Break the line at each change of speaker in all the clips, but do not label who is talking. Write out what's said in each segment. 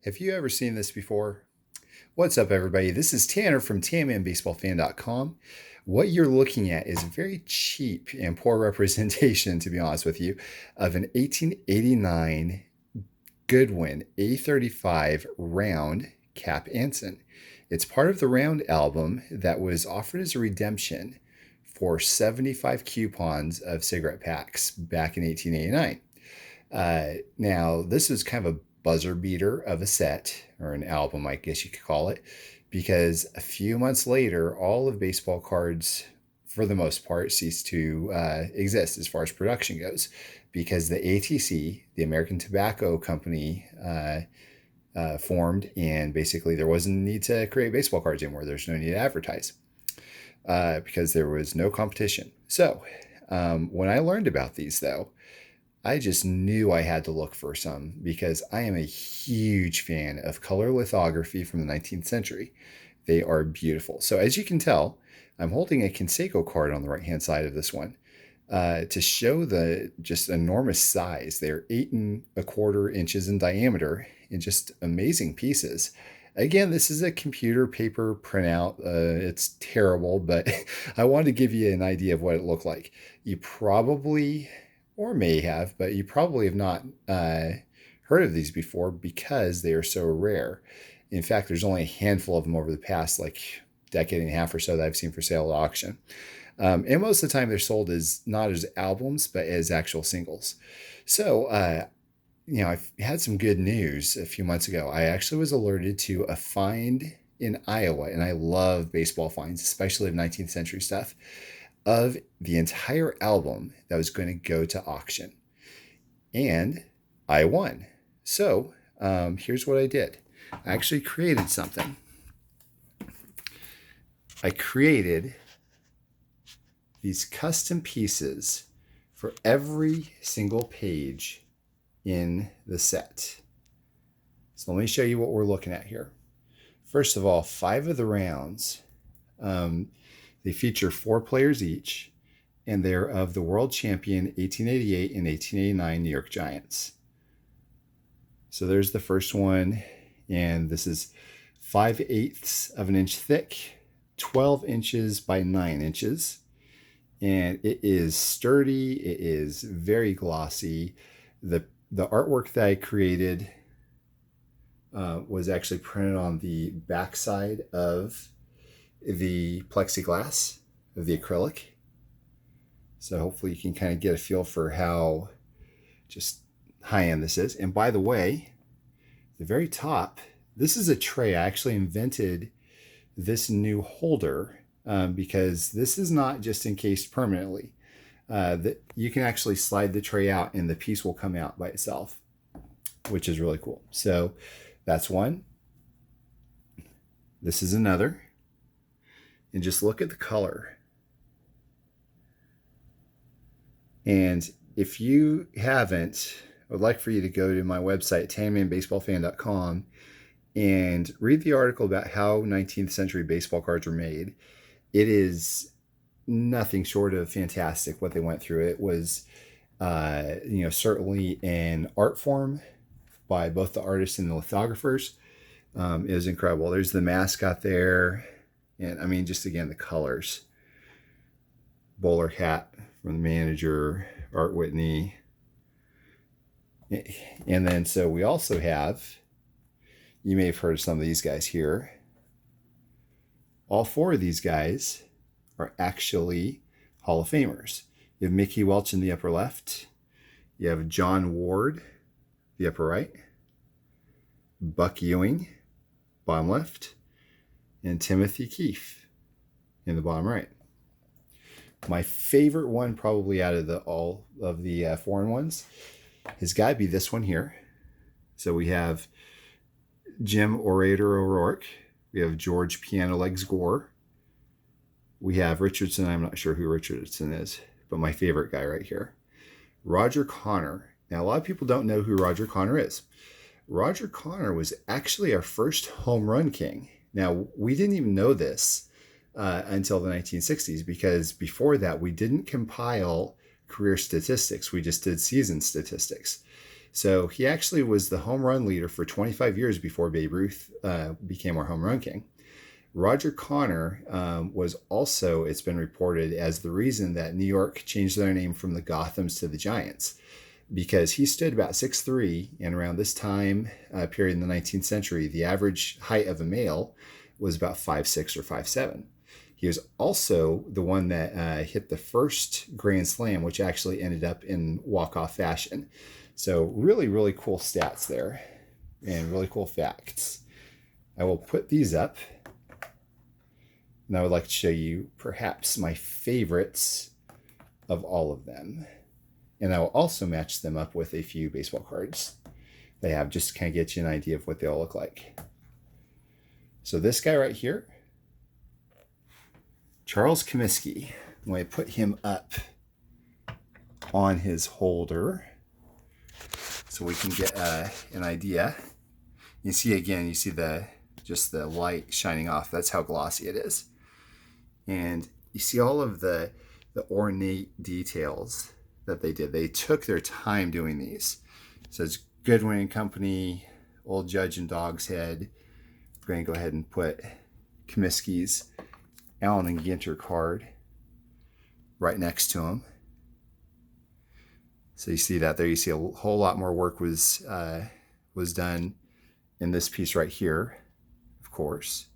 Have you ever seen this before? What's up, everybody? This is Tanner from TammanBaseballFan.com. What you're looking at is a very cheap and poor representation, to be honest with you, of an 1889 Goodwin A35 round Cap Anson. It's part of the round album that was offered as a redemption for 75 coupons of cigarette packs back in 1889. Now, this is kind of a buzzer beater of a set, or an album, I guess you could call it, because a few months later, all of baseball cards, for the most part, ceased to exist as far as production goes, because the ATC, the American Tobacco Company, formed, and basically there wasn't a need to create baseball cards anymore. There's no need to advertise because there was no competition. So when I learned about these, though, I just knew I had to look for some because I am a huge fan of color lithography from the 19th century. They are beautiful. So as you can tell, I'm holding a Conseco card on the right-hand side of this one to show the just enormous size. They're 8¼ inches in diameter and just amazing pieces. Again, this is a computer paper printout. It's terrible, but I wanted to give you an idea of what it looked like. You probably, or may have, but you probably have not heard of these before because they are so rare. In fact, there's only a handful of them over the past decade and a half or so that I've seen for sale at auction. And most of the time they're sold as not as albums, but as actual singles. So, I've had some good news a few months ago. I actually was alerted to a find in Iowa, and I love baseball finds, especially of 19th century stuff, of the entire album that was going to go to auction. And I won. So here's what I did. I actually created something. I created these custom pieces for every single page in the set. So let me show you what we're looking at here. First of all, 5 of the rounds, they feature 4 players each, and they're of the world champion 1888 and 1889 New York Giants. So there's the first one, and this is 5/8 of an inch thick, 12 inches by 9 inches. And it is sturdy. It is very glossy. The artwork that I created was actually printed on the backside of the plexiglass of the acrylic. So hopefully you can kind of get a feel for how just high-end this is. And by the way, the very top, this is a tray. I actually invented this new holder because this is not just encased permanently. That you can actually slide the tray out and the piece will come out by itself, which is really cool. So that's one. This is another. And just look at the color. And if you haven't, I would like for you to go to my website, TammanBaseballFan.com, and read the article about how 19th century baseball cards were made. It is nothing short of fantastic what they went through. It was, certainly an art form by both the artists and the lithographers. It was incredible. There's the mascot there. And I mean, just again, the colors. Bowler hat from the manager, Art Whitney. And then, so we also have, you may have heard of some of these guys here. All 4 of these guys are actually Hall of Famers. You have Mickey Welch in the upper left. You have John Ward, the upper right. Buck Ewing, bottom left. And Timothy Keefe in the bottom right. My favorite one, probably out of all of the foreign ones, has got to be this one here. So we have Jim Orator O'Rourke. We have George Piano Legs Gore. We have Richardson. I'm not sure who Richardson is, but my favorite guy right here. Roger Connor. Now, a lot of people don't know who Roger Connor is. Roger Connor was actually our first home run king. Now, we didn't even know this until the 1960s because before that, we didn't compile career statistics. We just did season statistics. So he actually was the home run leader for 25 years before Babe Ruth became our home run king. Roger Connor was also, it's been reported, as the reason that New York changed their name from the Gothams to the Giants, because he stood about 6'3", and around this time period in the 19th century, the average height of a male was about 5'6" or 5'7". He was also the one that hit the first Grand Slam, which actually ended up in walk-off fashion. So really, really cool stats there and really cool facts. I will put these up. And I would like to show you perhaps my favorites of all of them. And I will also match them up with a few baseball cards they have, just to kind of get you an idea of what they all look like. So this guy right here, Charles Comiskey, I'm going to put him up on his holder so we can get an idea. You see again, you see just the light shining off. That's how glossy it is. And you see all of the ornate details that they did. They took their time doing these. So it's Goodwin and Company, Old Judge and Dog's Head. We're going to go ahead and put Comiskey's Allen and Ginter card right next to him. So you see that there. You see a whole lot more work was done in this piece right here, of course.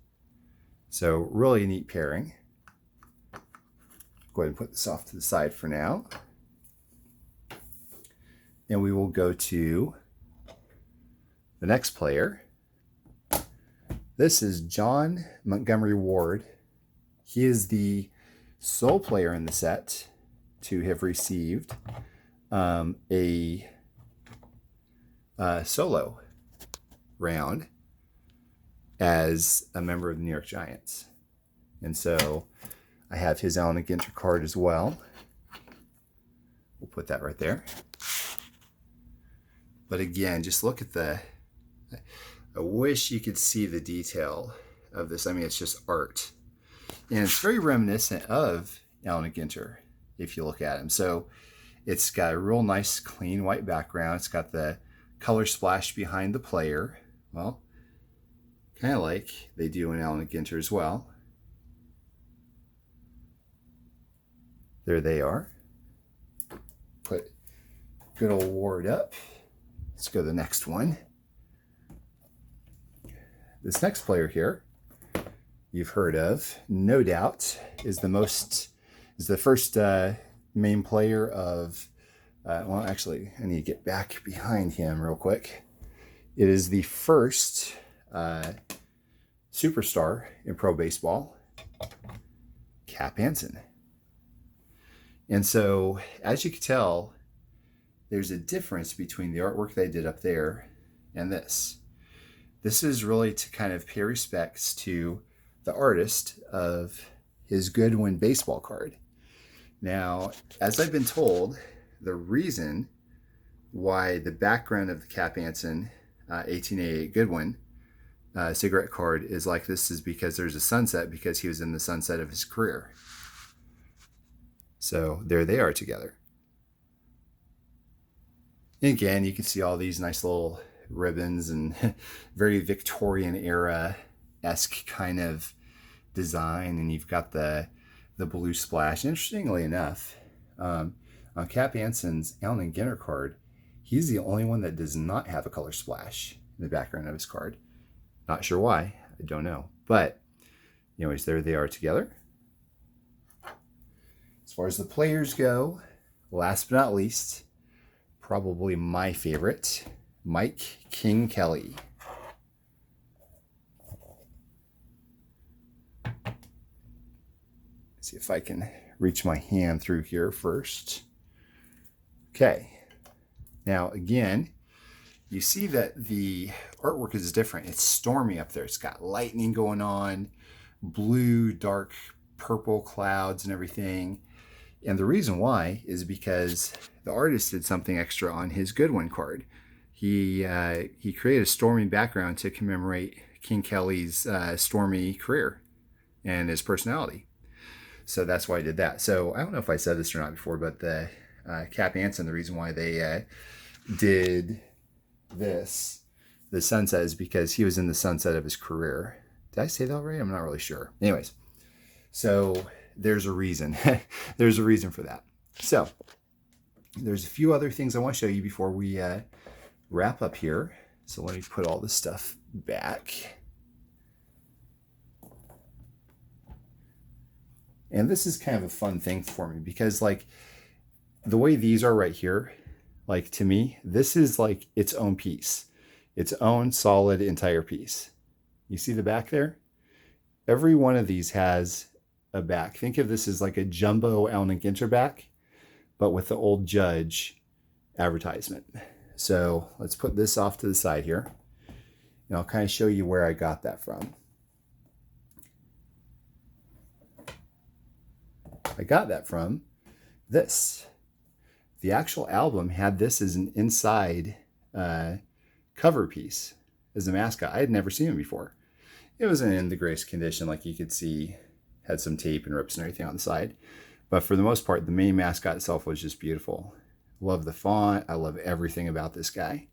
So really neat pairing. Go ahead and put this off to the side for now. And we will go to the next player. This is John Montgomery Ward. He is the sole player in the set to have received a solo round as a member of the New York Giants. And so I have his Allen and Ginter card as well. We'll put that right there. But again, just look at I wish you could see the detail of this. I mean, it's just art. And it's very reminiscent of Allen and Ginter, if you look at him. So it's got a real nice, clean white background. It's got the color splash behind the player. Well, kind of like they do in Allen and Ginter as well. There they are. Put good old Ward up. Let's go to the next one. This next player here, you've heard of, no doubt, is the first main player of, well, actually, I need to get back behind him real quick. It is the first superstar in pro baseball, Cap Anson. And so, as you can tell, there's a difference between the artwork they did up there and this. This is really to kind of pay respects to the artist of his Goodwin baseball card. Now, as I've been told, the reason why the background of the Cap Anson 1888 Goodwin cigarette card is like this is because there's a sunset, because he was in the sunset of his career. So there they are together. And again, you can see all these nice little ribbons and very Victorian era-esque kind of design. And you've got the blue splash. Interestingly enough, on Cap Anson's Allen and Ginter card, he's the only one that does not have a color splash in the background of his card. Not sure why. I don't know. But anyways, there they are together. As far as the players go, last but not least, probably my favorite, Mike King Kelly. See if I can reach my hand through here first. Okay. Now, again, you see that the artwork is different. It's stormy up there. It's got lightning going on, blue, dark, purple clouds and everything. And the reason why is because the artist did something extra on his Goodwin card. He created a stormy background to commemorate King Kelly's stormy career and his personality. So that's why I did that. So I don't know if I said this or not before, but the Cap Anson, the reason why they did this, the sunset, is because he was in the sunset of his career. Did I say that right? I'm not really sure. Anyways, so there's a reason. There's a reason for that. So there's a few other things I want to show you before we wrap up here. So let me put all this stuff back. And this is kind of a fun thing for me because like the way these are right here, like to me, this is like its own piece, its own solid entire piece. You see the back there? Every one of these has a back. Think of this as like a jumbo Allen & Ginter back, but with the old Judge advertisement. So let's put this off to the side here. And I'll kind of show you where I got that from. I got that from this. The actual album had this as an inside cover piece as a mascot. I had never seen him before. It wasn't in the greatest condition, like you could see, had some tape and rips and everything on the side. But for the most part, the main mascot itself was just beautiful. Love the font. I love everything about this guy.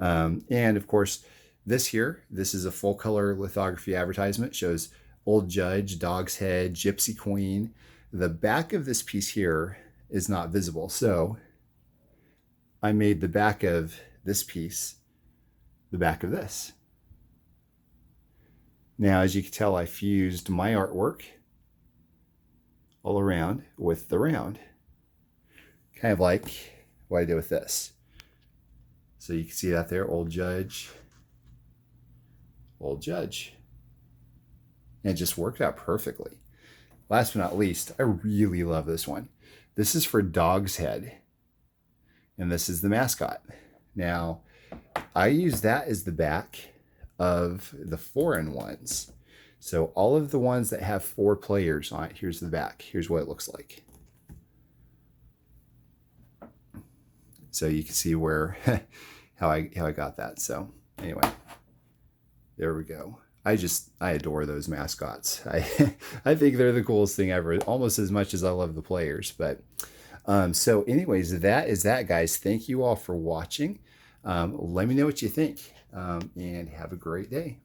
And of course, this is a full color lithography advertisement. Shows Old Judge, Dog's Head, Gypsy Queen. The back of this piece here is not visible. So I made the back of this piece the back of this. Now, as you can tell, I fused my artwork all around with the round. Kind of like what I did with this. So you can see that there, Old Judge, Old Judge. And it just worked out perfectly. Last but not least, I really love this one. This is for Dog's Head. And this is the mascot. Now, I use that as the back of the foreign ones. So all of the ones that have 4 players on it, here's the back. Here's what it looks like. So you can see where how I got that. So anyway, there we go. I adore those mascots. I think they're the coolest thing ever, almost as much as I love the players. But so anyways, that is that, guys. Thank you all for watching. Let me know what you think, and have a great day.